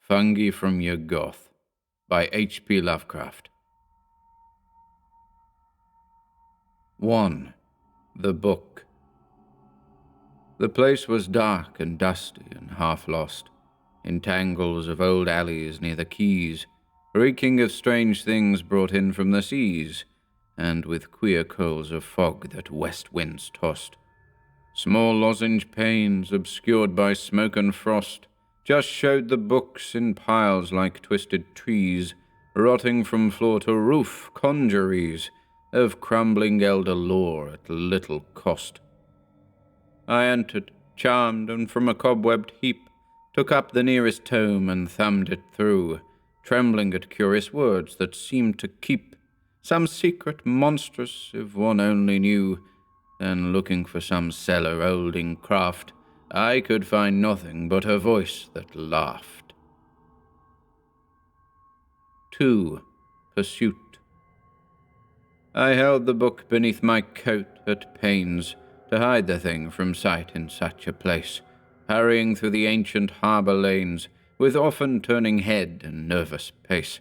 Fungi from Yuggoth by H.P. Lovecraft. 1. The Book. The place was dark and dusty and half lost, in tangles of old alleys near the quays, reeking of strange things brought in from the seas, and with queer coals of fog that west winds tossed. Small lozenge panes, obscured by smoke and frost, just showed the books in piles like twisted trees, rotting from floor to roof, conjuries of crumbling elder lore at little cost. I entered, charmed, and from a cobwebbed heap took up the nearest tome and thumbed it through, trembling at curious words that seemed to keep some secret monstrous, if one only knew. Then looking for some cellar old in craft, I could find nothing but a voice that laughed. 2. Pursuit. I held the book beneath my coat at pains to hide the thing from sight in such a place, hurrying through the ancient harbour lanes with often turning head and nervous pace.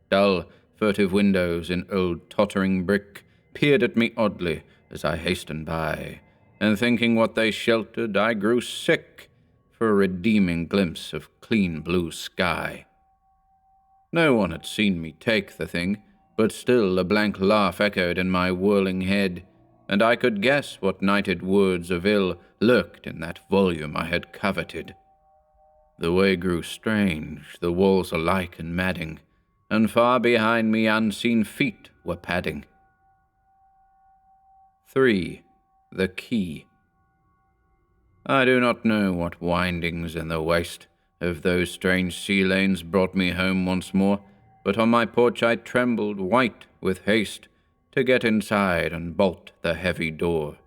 Dull, furtive windows in old tottering brick peered at me oddly as I hastened by, and thinking what they sheltered, I grew sick for a redeeming glimpse of clean blue sky. No one had seen me take the thing, but still a blank laugh echoed in my whirling head, and I could guess what nighted words of ill lurked in that volume I had coveted. The way grew strange, the walls alike and madding, and far behind me unseen feet were padding. 3. The Key. I do not know what windings in the waste of those strange sea lanes brought me home once more, but on my porch I trembled, white with haste, to get inside and bolt the heavy door.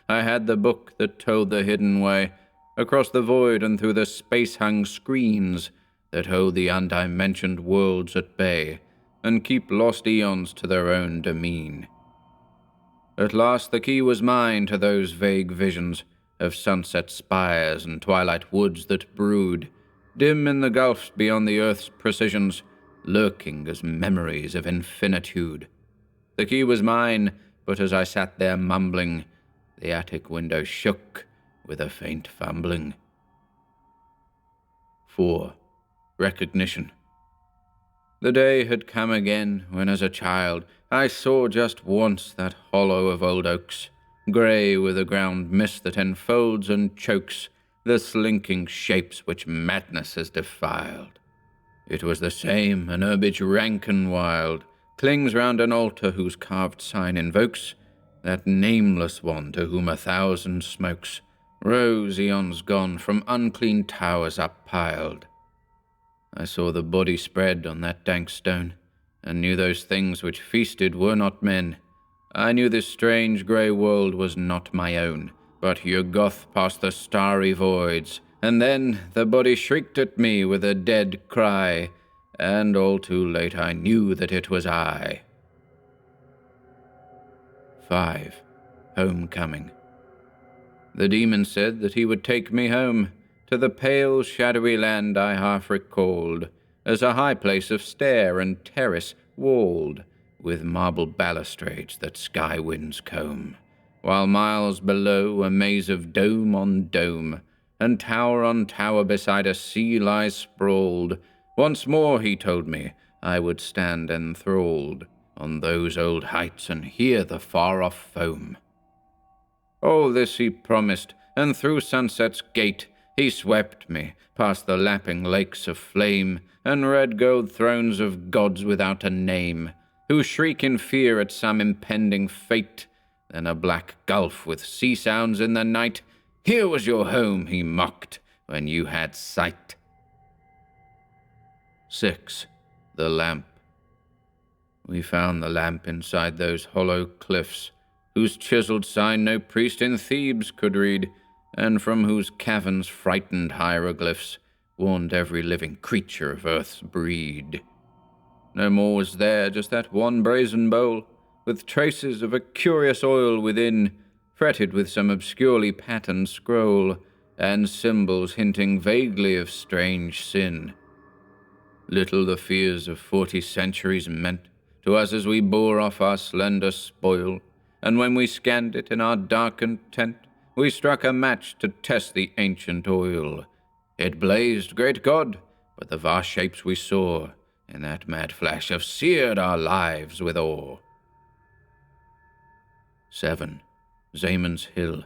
I had the book that told the hidden way, across the void and through the space-hung screens that hold the undimensioned worlds at bay, and keep lost eons to their own demesne. At last the key was mine to those vague visions of sunset spires and twilight woods that brood, dim in the gulfs beyond the earth's precisions, lurking as memories of infinitude. The key was mine, but as I sat there mumbling, the attic window shook with a faint fumbling. 4. Recognition. The day had come again when, as a child, I saw just once that hollow of old oaks, grey with the ground mist that enfolds and chokes the slinking shapes which madness has defiled. It was the same, an herbage rank and wild, clings round an altar whose carved sign invokes that nameless one to whom 1,000 smokes rose eons gone from unclean towers uppiled. I saw the body spread on that dank stone, and knew those things which feasted were not men. I knew this strange grey world was not my own, but Yuggoth past the starry voids, and then the body shrieked at me with a dead cry, and all too late I knew that it was I. 5. Homecoming. The demon said that he would take me home, to the pale, shadowy land I half recalled, as a high place of stair and terrace walled, with marble balustrades that sky winds comb, while miles below a maze of dome on dome, and tower on tower beside a sea lies sprawled. Once more, he told me, I would stand enthralled on those old heights and hear the far-off foam. All this he promised, and through sunset's gate he swept me, past the lapping lakes of flame, and red gold thrones of gods without a name, who shriek in fear at some impending fate, then a black gulf with sea sounds in the night. Here was your home, he mocked, when you had sight. 6. The Lamp. We found the lamp inside those hollow cliffs, whose chiseled sign no priest in Thebes could read, and from whose caverns frightened hieroglyphs warned every living creature of earth's breed. No more was there, just that one brazen bowl, with traces of a curious oil within, fretted with some obscurely patterned scroll, and symbols hinting vaguely of strange sin. Little the fears of 40 centuries meant to us as we bore off our slender spoil, and when we scanned it in our darkened tent, we struck a match to test the ancient oil. It blazed, great God, but the vast shapes we saw in that mad flash have seared our lives with awe. 7. Zamon's Hill.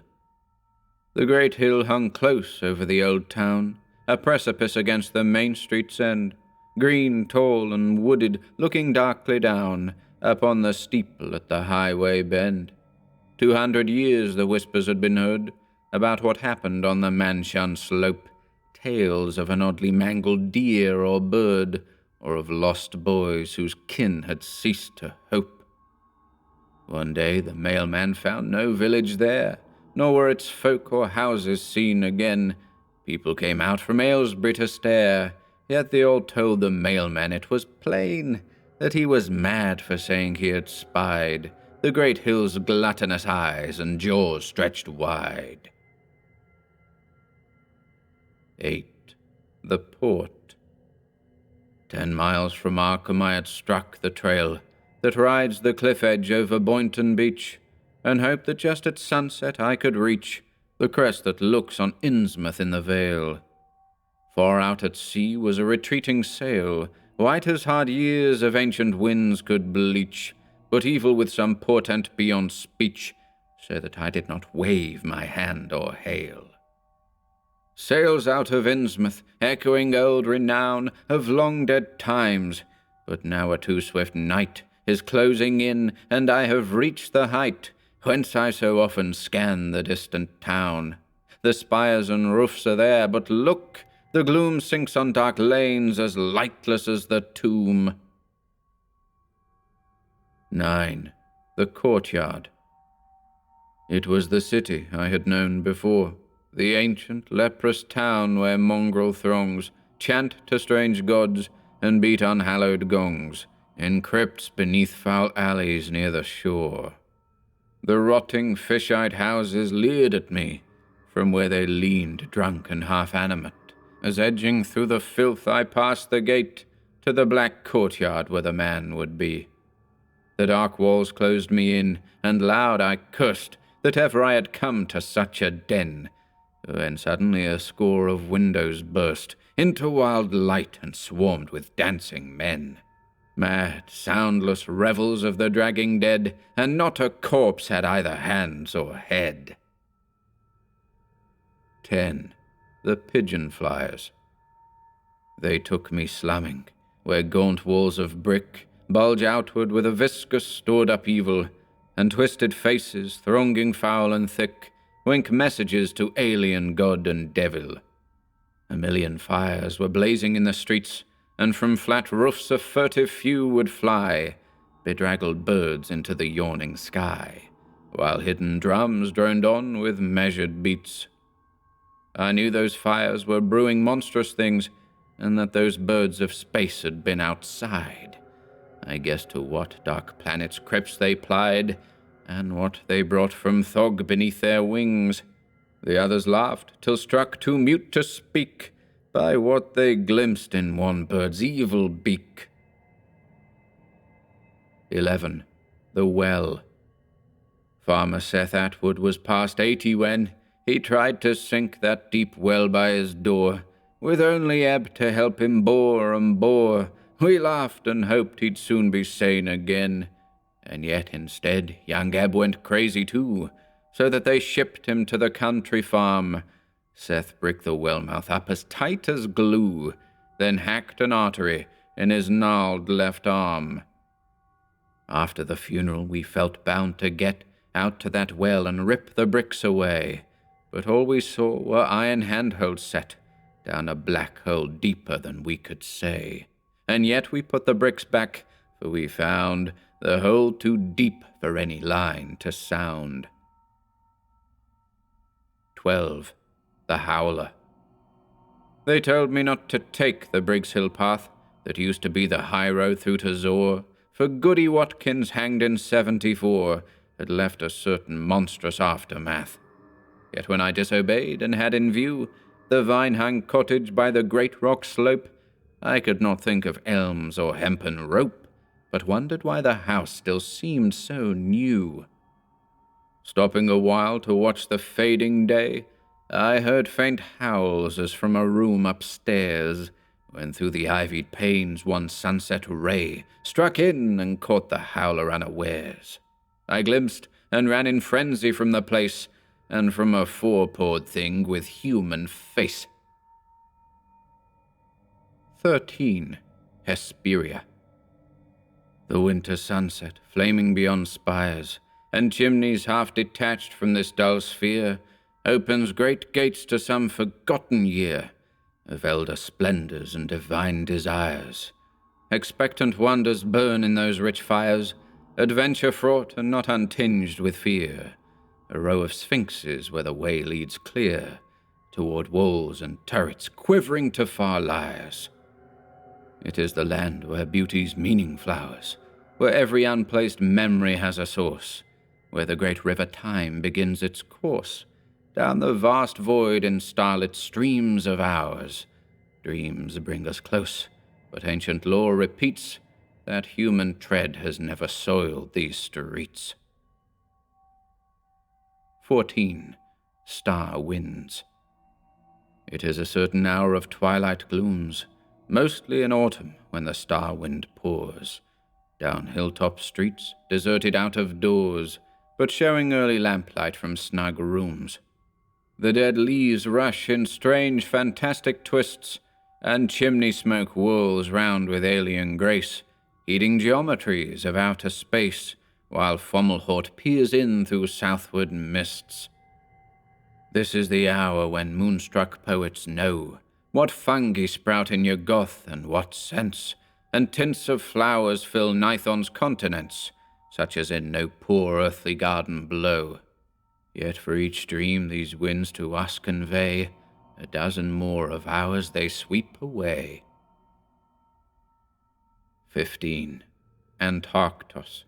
The great hill hung close over the old town, a precipice against the main street's end, green, tall, and wooded, looking darkly down upon the steeple at the highway bend. 200 years the whispers had been heard about what happened on the Mansion slope, tales of an oddly mangled deer or bird, or of lost boys whose kin had ceased to hope. One day the mailman found no village there, nor were its folk or houses seen again. People came out from Aylesbury to stare, yet they all told the mailman it was plain that he was mad for saying he had spied the great hill's gluttonous eyes and jaws stretched wide. 8. The Port. 10 miles from Arkham I had struck the trail that rides the cliff edge over Boynton Beach, and hoped that just at sunset I could reach the crest that looks on Innsmouth in the vale. Far out at sea was a retreating sail, white as hard years of ancient winds could bleach, but evil with some portent beyond speech, so that I did not wave my hand or hail. Sails out of Innsmouth, echoing old renown of long-dead times, but now a too swift night is closing in, and I have reached the height whence I so often scan the distant town. The spires and roofs are there, but look, the gloom sinks on dark lanes as lightless as the tomb. 9. The Courtyard. It was the city I had known before, the ancient leprous town where mongrel throngs chant to strange gods and beat unhallowed gongs in crypts beneath foul alleys near the shore. The rotting fish-eyed houses leered at me from where they leaned drunk and half-animate, as edging through the filth I passed the gate to the black courtyard where the man would be. The dark walls closed me in, and loud I cursed that ever I had come to such a den, when suddenly a score of windows burst into wild light and swarmed with dancing men. Mad, soundless revels of the dragging dead, and not a corpse had either hands or head. 10. The Pigeon Fliers. They took me slumming, where gaunt walls of brick bulge outward with a viscous stored-up evil, and twisted faces, thronging foul and thick, wink messages to alien god and devil. A million fires were blazing in the streets, and from flat roofs a furtive few would fly, bedraggled birds into the yawning sky, while hidden drums droned on with measured beats. I knew those fires were brewing monstrous things, and that those birds of space had been outside. I guessed to what dark planet's crypts they plied, and what they brought from Thog beneath their wings. The others laughed, till struck too mute to speak, by what they glimpsed in one bird's evil beak. 11. The Well. Farmer Seth Atwood was past 80 when he tried to sink that deep well by his door, with only ebb to help him bore and bore. We laughed and hoped he'd soon be sane again, and yet instead young Ebb went crazy too, so that they shipped him to the country farm. Seth bricked the well-mouth up as tight as glue, then hacked an artery in his gnarled left arm. After the funeral we felt bound to get out to that well and rip the bricks away, but all we saw were iron handholds set down a black hole deeper than we could say. And yet we put the bricks back, for we found the hole too deep for any line to sound. 12. The Howler. They told me not to take the Briggs Hill path that used to be the high road through to Zor, for Goody Watkins, hanged in 74, had left a certain monstrous aftermath. Yet when I disobeyed and had in view the vine-hung cottage by the great rock slope, I could not think of elms or hempen rope, but wondered why the house still seemed so new. Stopping a while to watch the fading day, I heard faint howls as from a room upstairs, when through the ivied panes one sunset ray struck in and caught the howler unawares. I glimpsed and ran in frenzy from the place, and from a four-pawed thing with human face. 13. Hesperia. The winter sunset, flaming beyond spires, and chimneys half detached from this dull sphere, opens great gates to some forgotten year, of elder splendors and divine desires. Expectant wonders burn in those rich fires, adventure fraught and not untinged with fear, a row of sphinxes where the way leads clear, toward walls and turrets quivering to far lyres. It is the land where beauty's meaning flowers, where every unplaced memory has a source, where the great river Time begins its course, down the vast void in starlit streams of hours. Dreams bring us close, but ancient lore repeats that human tread has never soiled these streets. 14. Star winds. It is a certain hour of twilight glooms, mostly in autumn when the star wind pours, down hilltop streets, deserted out of doors, but showing early lamplight from snug rooms. The dead leaves rush in strange, fantastic twists, and chimney smoke whirls round with alien grace, heeding geometries of outer space, while Fomalhaut peers in through southward mists. This is the hour when moonstruck poets know what fungi sprout in Yuggoth and what scents and tints of flowers fill Nithon's continents, such as in no poor earthly garden blow. Yet for each dream these winds to us convey, a dozen more of ours they sweep away. 15. Antarctos.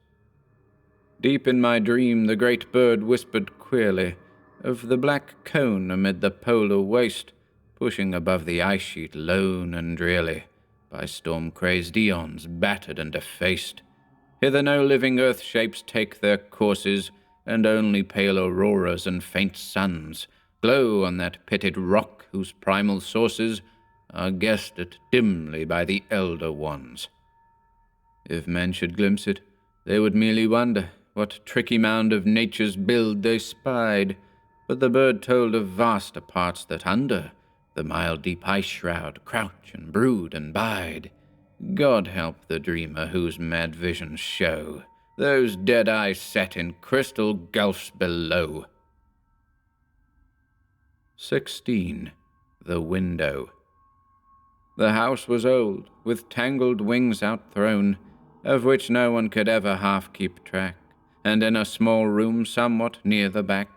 Deep in my dream the great bird whispered queerly of the black cone amid the polar waste, pushing above the ice sheet lone and drearily, by storm-crazed eons battered and effaced. Hither no living earth shapes take their courses, and only pale auroras and faint suns glow on that pitted rock whose primal sources are guessed at dimly by the elder ones. If men should glimpse it, they would merely wonder what tricky mound of nature's build they spied, but the bird told of vaster parts that under the mild deep ice shroud crouch and brood and bide. God help the dreamer whose mad visions show those dead eyes set in crystal gulfs below. 16. The window. The house was old, with tangled wings outthrown, of which no one could ever half keep track, and in a small room somewhat near the back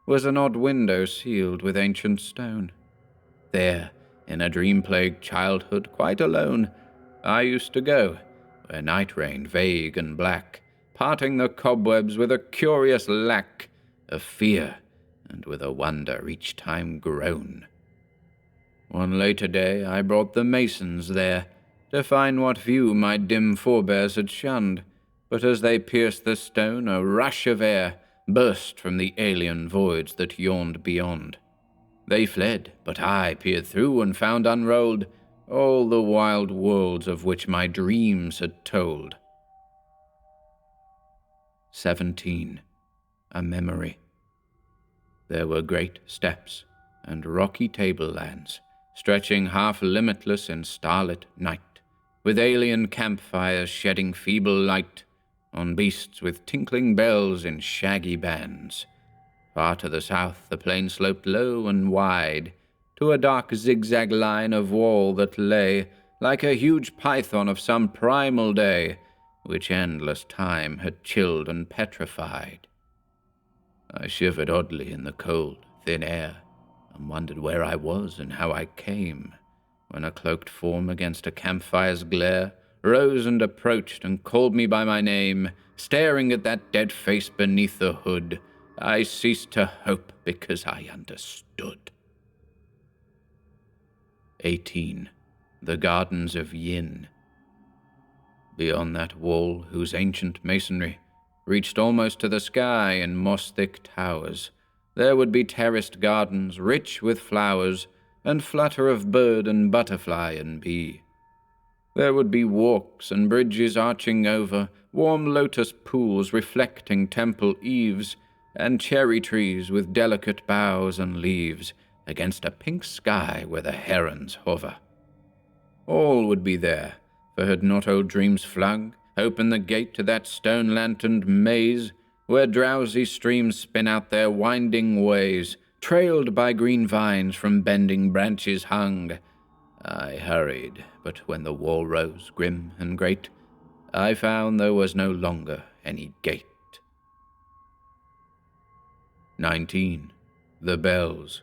was an odd window sealed with ancient stone. There, in a dream-plagued childhood, quite alone, I used to go, where night reigned vague and black, parting the cobwebs with a curious lack of fear, and with a wonder each time grown. One later day I brought the masons there, to find what view my dim forebears had shunned, but as they pierced the stone a rush of air burst from the alien voids that yawned beyond. They fled, but I peered through and found unrolled all the wild worlds of which my dreams had told. 17. A memory. There were great steppes and rocky tablelands, stretching half limitless in starlit night, with alien campfires shedding feeble light on beasts with tinkling bells in shaggy bands. Far to the south the plain sloped low and wide, to a dark zigzag line of wall that lay like a huge python of some primal day, which endless time had chilled and petrified. I shivered oddly in the cold, thin air, and wondered where I was and how I came, when a cloaked form against a campfire's glare rose and approached and called me by my name. Staring at that dead face beneath the hood, I ceased to hope because I understood. 18. the gardens of Yin. Beyond that wall, whose ancient masonry reached almost to the sky in moss-thick towers, there would be terraced gardens rich with flowers and flutter of bird and butterfly and bee. There would be walks and bridges arching over, warm lotus pools reflecting temple eaves, and cherry trees with delicate boughs and leaves against a pink sky where the herons hover. All would be there, for had not old dreams flung open the gate to that stone-lanterned maze where drowsy streams spin out their winding ways, trailed by green vines from bending branches hung. I hurried, but when the wall rose grim and great, I found there was no longer any gate. 19. The Bells.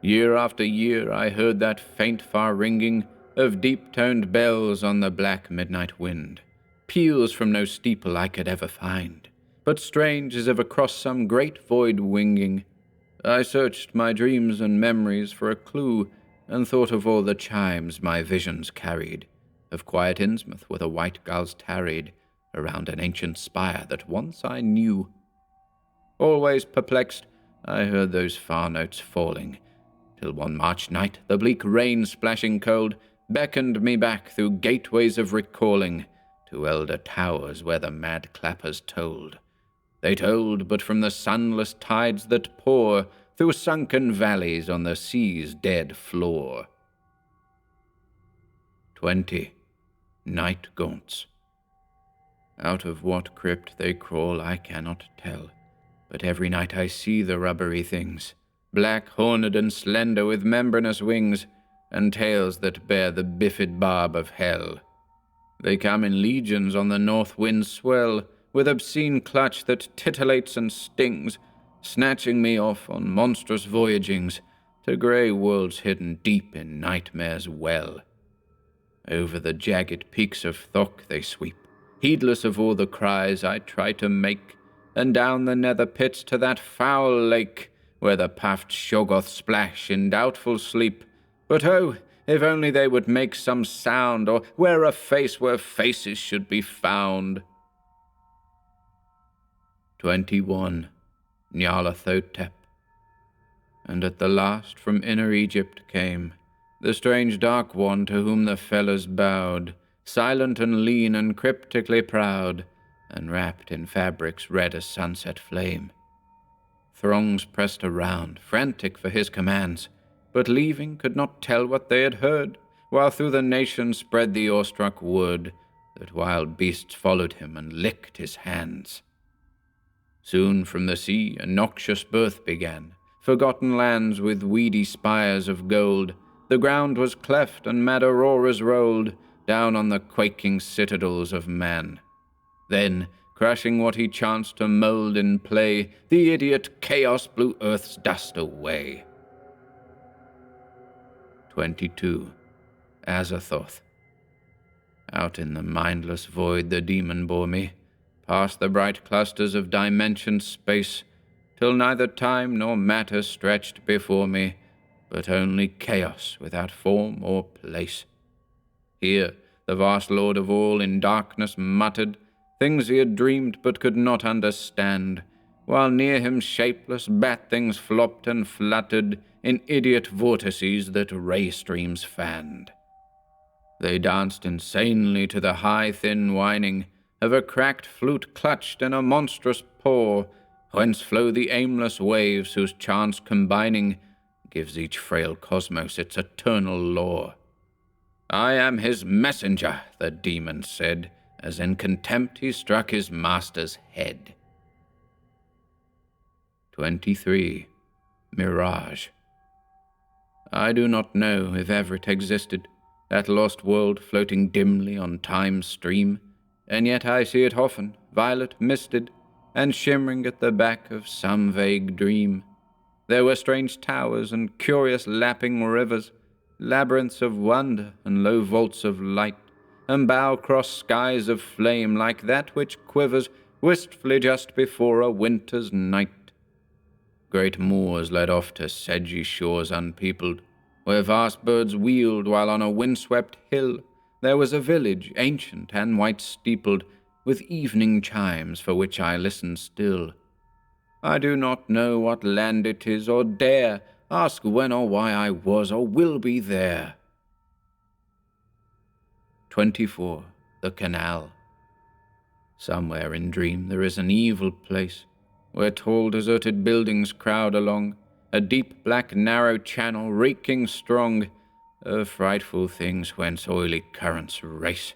Year after year I heard that faint far ringing of deep-toned bells on the black midnight wind, peals from no steeple I could ever find, but strange as if across some great void winging. I searched my dreams and memories for a clue, and thought of all the chimes my visions carried, of quiet Innsmouth where the white gulls tarried around an ancient spire that once I knew. Always perplexed, I heard those far notes falling, till one March night the bleak rain splashing cold beckoned me back through gateways of recalling to elder towers where the mad clappers tolled. They told but from the sunless tides that pour through sunken valleys on the sea's dead floor. 20. Night Gaunts. Out of what crypt they crawl I cannot tell, but every night I see the rubbery things, black-horned and slender with membranous wings, and tails that bear the bifid barb of hell. They come in legions on the north wind's swell, with obscene clutch that titillates and stings, snatching me off on monstrous voyagings to grey worlds hidden deep in nightmare's well. Over the jagged peaks of Thok they sweep, heedless of all the cries I try to make, and down the nether pits to that foul lake, where the puffed Yuggoth splash in doubtful sleep. But oh, if only they would make some sound, or wear a face where faces should be found. 21. Nyarlathotep. And at the last from inner Egypt came the strange dark one to whom the fellers bowed, silent and lean and cryptically proud, and wrapped in fabrics red as sunset flame. Throngs pressed around, frantic for his commands, but leaving could not tell what they had heard, while through the nation spread the awestruck word that wild beasts followed him and licked his hands. Soon from the sea a noxious birth began, forgotten lands with weedy spires of gold. The ground was cleft and mad auroras rolled down on the quaking citadels of man. Then, crushing what he chanced to mould in play, the idiot chaos blew earth's dust away. 22. Azathoth. Out in the mindless void the demon bore me, past the bright clusters of dimensioned space, till neither time nor matter stretched before me, but only chaos without form or place. Here the vast Lord of all in darkness muttered things he had dreamed but could not understand, while near him shapeless bat things flopped and fluttered in idiot vortices that ray streams fanned. They danced insanely to the high thin whining of a cracked flute clutched in a monstrous paw, whence flow the aimless waves whose chance combining gives each frail cosmos its eternal law. I am his messenger, the demon said, as in contempt he struck his master's head. 23. Mirage. I do not know if ever it existed, that lost world floating dimly on time's stream, and yet I see it often, violet misted, and shimmering at the back of some vague dream. There were strange towers and curious lapping rivers, labyrinths of wonder and low vaults of light, and bow-crossed skies of flame like that which quivers wistfully just before a winter's night. Great moors led off to sedgy shores unpeopled, where vast birds wheeled, while on a windswept hill there was a village, ancient and white-steepled, with evening chimes for which I listen still. I do not know what land it is, or dare ask when or why I was or will be there. 24. The Canal. Somewhere in dream there is an evil place, where tall deserted buildings crowd along, a deep black narrow channel reeking strong of frightful things whence oily currents race.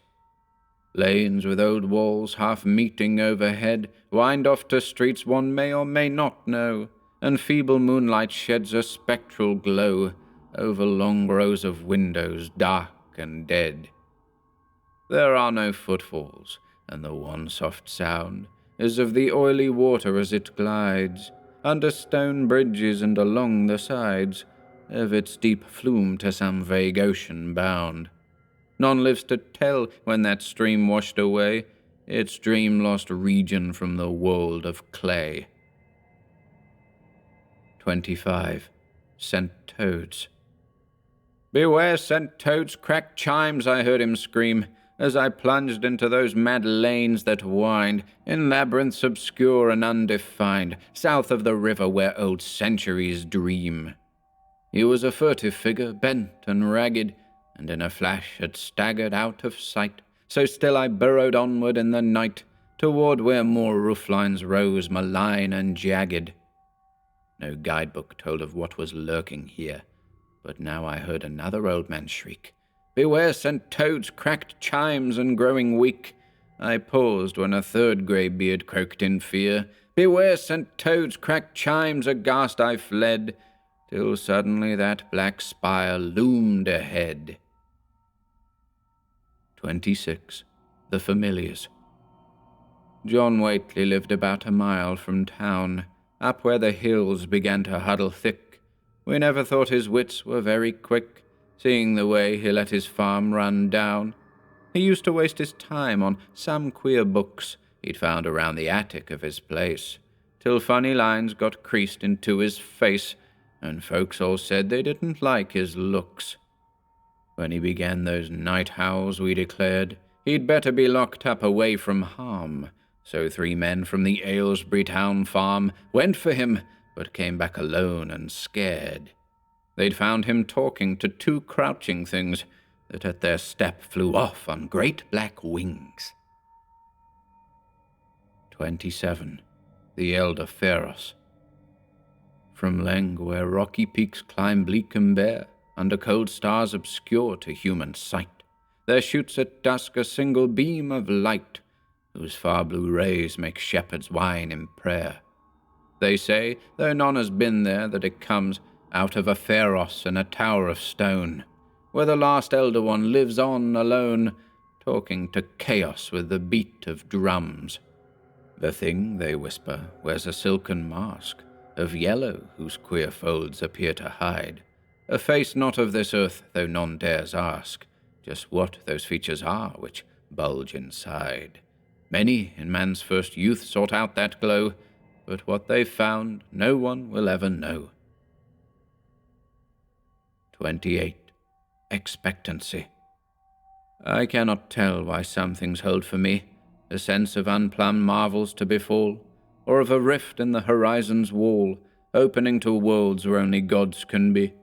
Lanes with old walls half meeting overhead wind off to streets one may or may not know, and feeble moonlight sheds a spectral glow over long rows of windows dark and dead. There are no footfalls, and the one soft sound is of the oily water as it glides under stone bridges and along the sides of its deep flume to some vague ocean bound. None lives to tell when that stream washed away its dream-lost region from the world of clay. 25. Scent toads. "Beware, scent toads, cracked chimes," I heard him scream, as I plunged into those mad lanes that wind in labyrinths obscure and undefined, south of the river where old centuries dream. He was a furtive figure, bent and ragged, and in a flash had staggered out of sight, so still I burrowed onward in the night, toward where more rooflines rose malign and jagged. No guidebook told of what was lurking here, but now I heard another old man shriek, "Beware, scent toads, cracked chimes and growing weak." I paused when a third grey beard croaked in fear, "Beware, scent toads, cracked chimes," aghast I fled, till suddenly that black spire loomed ahead. 26. The Familiars. John Whately lived about a mile from town, up where the hills began to huddle thick. We never thought his wits were very quick, seeing the way he let his farm run down. He used to waste his time on some queer books he'd found around the attic of his place, till funny lines got creased into his face, and folks all said they didn't like his looks. When he began those night howls, we declared he'd better be locked up away from harm, so 3 men from the Aylesbury town farm went for him, but came back alone and scared. They'd found him talking to 2 crouching things that at their step flew off on great black wings. 27. The Elder Pharos. From Leng, where rocky peaks climb bleak and bare, under cold stars obscure to human sight, there shoots at dusk a single beam of light, whose far blue rays make shepherds whine in prayer. They say, though none has been there, that it comes out of a pharos in a tower of stone, where the last Elder One lives on alone, talking to chaos with the beat of drums. The thing, they whisper, wears a silken mask of yellow whose queer folds appear to hide a face not of this earth, though none dares ask just what those features are which bulge inside. Many in man's first youth sought out that glow, but what they found no one will ever know. 28. Expectancy. I cannot tell why some things hold for me a sense of unplumbed marvels to befall, or of a rift in the horizon's wall, opening to worlds where only gods can be.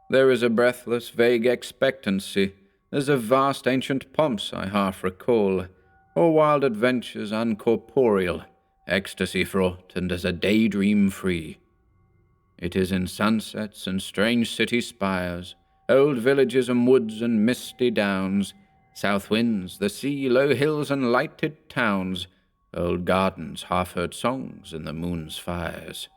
There is a breathless, vague expectancy, as of vast ancient pomps I half recall, or wild adventures uncorporeal, ecstasy fraught and as a daydream free. It is in sunsets and strange city spires, old villages and woods and misty downs, south winds, the sea, low hills and lighted towns, old gardens, half-heard songs in the moon's fires.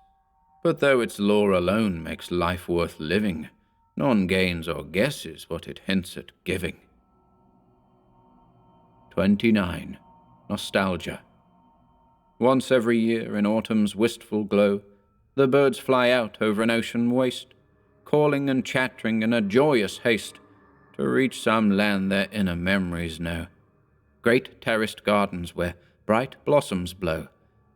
But though its lore alone makes life worth living, none gains or guesses what it hints at giving. 29. Nostalgia. Once every year in autumn's wistful glow, the birds fly out over an ocean waste, calling and chattering in a joyous haste to reach some land their inner memories know. Great terraced gardens where bright blossoms blow,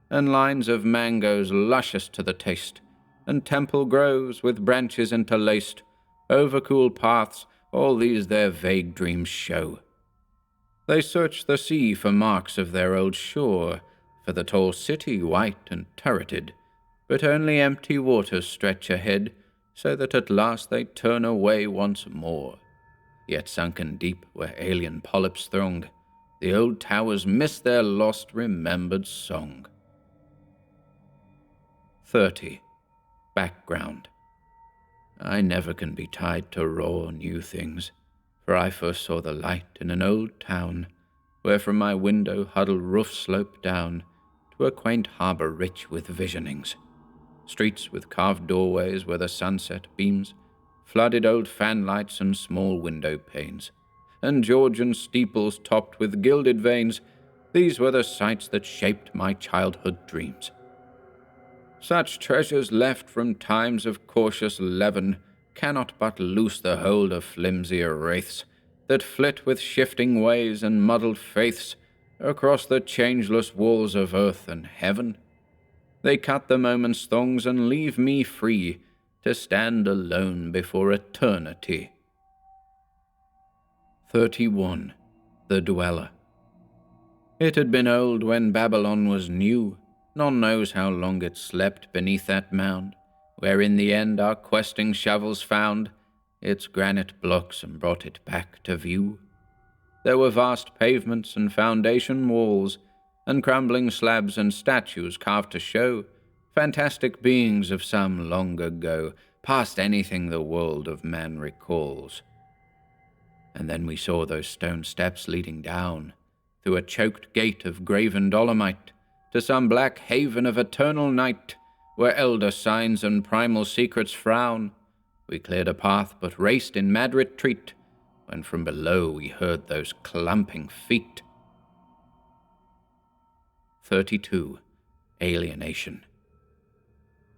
and lines of mangoes luscious to the taste, and temple groves with branches interlaced, Over cool paths, all these their vague dreams show. They search the sea for marks of their old shore, for the tall city white and turreted, but only empty waters stretch ahead, so that at last they turn away once more. Yet sunken deep where alien polyps thronged, the old towers miss their lost remembered song. 30. Background. I never can be tied to raw new things, for I first saw the light in an old town, where from my window huddled roofs slope down to a quaint harbour rich with visionings. Streets with carved doorways where the sunset beams, flooded old fanlights and small window panes, and Georgian steeples topped with gilded vanes, these were the sights that shaped my childhood dreams. Such treasures left from times of cautious leaven cannot but loose the hold of flimsier wraiths that flit with shifting ways and muddled faiths across the changeless walls of earth and heaven. They cut the moment's thongs and leave me free to stand alone before eternity. 31. The Dweller. It had been old when Babylon was new. None knows how long it slept beneath that mound, where in the end our questing shovels found its granite blocks and brought it back to view. There were vast pavements and foundation walls, and crumbling slabs and statues carved to show fantastic beings of some long ago, past anything the world of man recalls. And then we saw those stone steps leading down, through a choked gate of graven dolomite, to some black haven of eternal night, where elder signs and primal secrets frown. We cleared a path, but raced in mad retreat, when from below we heard those clumping feet. 32. Alienation.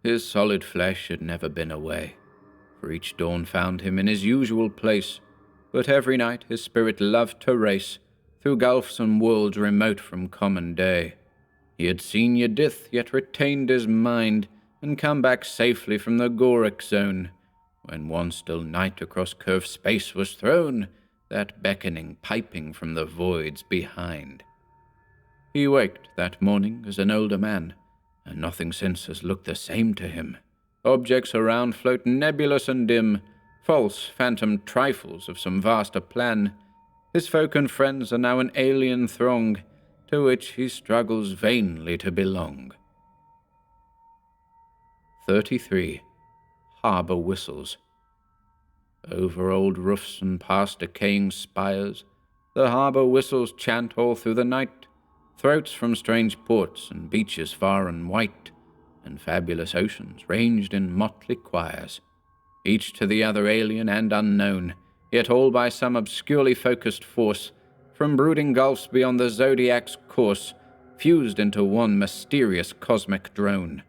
His solid flesh had never been away, for each dawn found him in his usual place, but every night his spirit loved to race through gulfs and worlds remote from common day. He had seen Yuggoth, yet retained his mind, and come back safely from the Goric zone, when one still night across curved space was thrown, that beckoning piping from the voids behind. He waked that morning as an older man, and nothing since has looked the same to him. Objects around float nebulous and dim, false phantom trifles of some vaster plan. His folk and friends are now an alien throng, to which he struggles vainly to belong. 33. Harbour whistles. Over old roofs and past decaying spires, the harbour whistles chant all through the night, throats from strange ports and beaches far and white, and fabulous oceans ranged in motley choirs, each to the other alien and unknown, yet all by some obscurely focused force, from brooding gulfs beyond the zodiac's course, fused into one mysterious cosmic drone.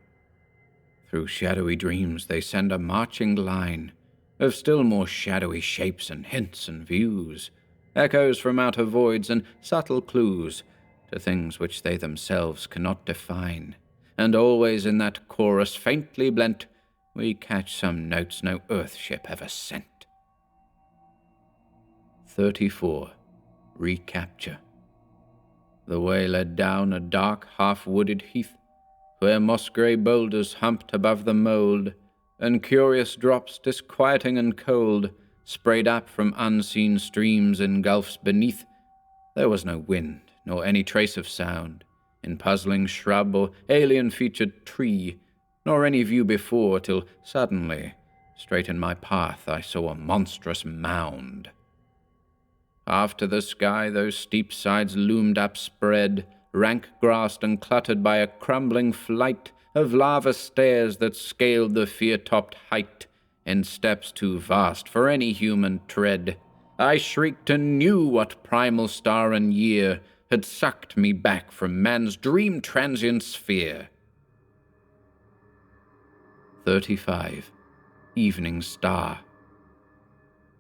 Through shadowy dreams they send a marching line of still more shadowy shapes and hints and views, echoes from outer voids and subtle clues to things which they themselves cannot define, and always in that chorus faintly blent we catch some notes no earth ship ever sent. 34. Recapture. The way led down a dark, half-wooded heath, where moss-grey boulders humped above the mould, and curious drops, disquieting and cold, sprayed up from unseen streams in gulfs beneath. There was no wind, nor any trace of sound, in puzzling shrub or alien-featured tree, nor any view before, till suddenly, straight in my path, I saw a monstrous mound. After the sky those steep sides loomed upspread, rank-grassed and cluttered by a crumbling flight of lava stairs that scaled the fear-topped height in steps too vast for any human tread. I shrieked and knew what primal star and year had sucked me back from man's dream-transient sphere. 35. Evening Star.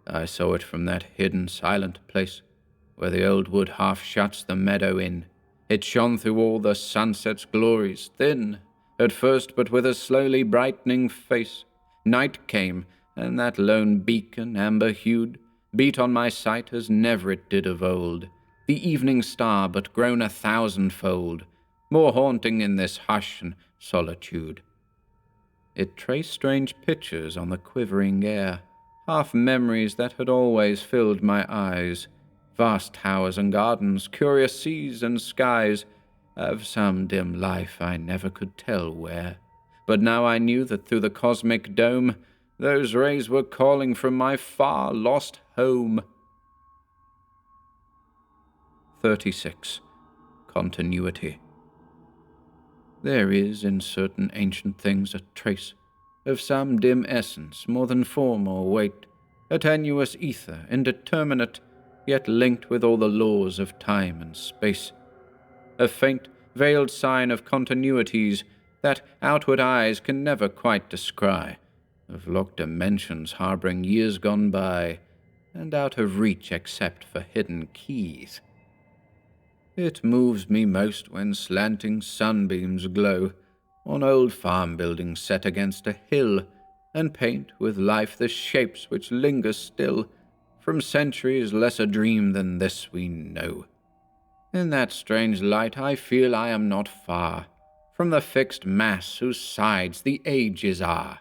I saw it from that hidden, silent place, where the old wood half shuts the meadow in. It shone through all the sunset's glories, thin, at first, but with a slowly brightening face. Night came, and that lone beacon, amber-hued, beat on my sight as never it did of old, the evening star but grown 1,000-fold, more haunting in this hush and solitude. It traced strange pictures on the quivering air, half memories that had always filled my eyes, vast towers and gardens, curious seas and skies, of some dim life I never could tell where. But now I knew that through the cosmic dome those rays were calling from my far-lost home. 36. Continuity. There is in certain ancient things a trace of some dim essence, more than form or weight, a tenuous ether, indeterminate, yet linked with all the laws of time and space. A faint, veiled sign of continuities that outward eyes can never quite descry, of locked dimensions harboring years gone by, and out of reach except for hidden keys. It moves me most when slanting sunbeams glow on old farm buildings set against a hill, and paint with life the shapes which linger still from centuries less a dream than this we know. In that strange light I feel I am not far from the fixed mass whose sides the ages are.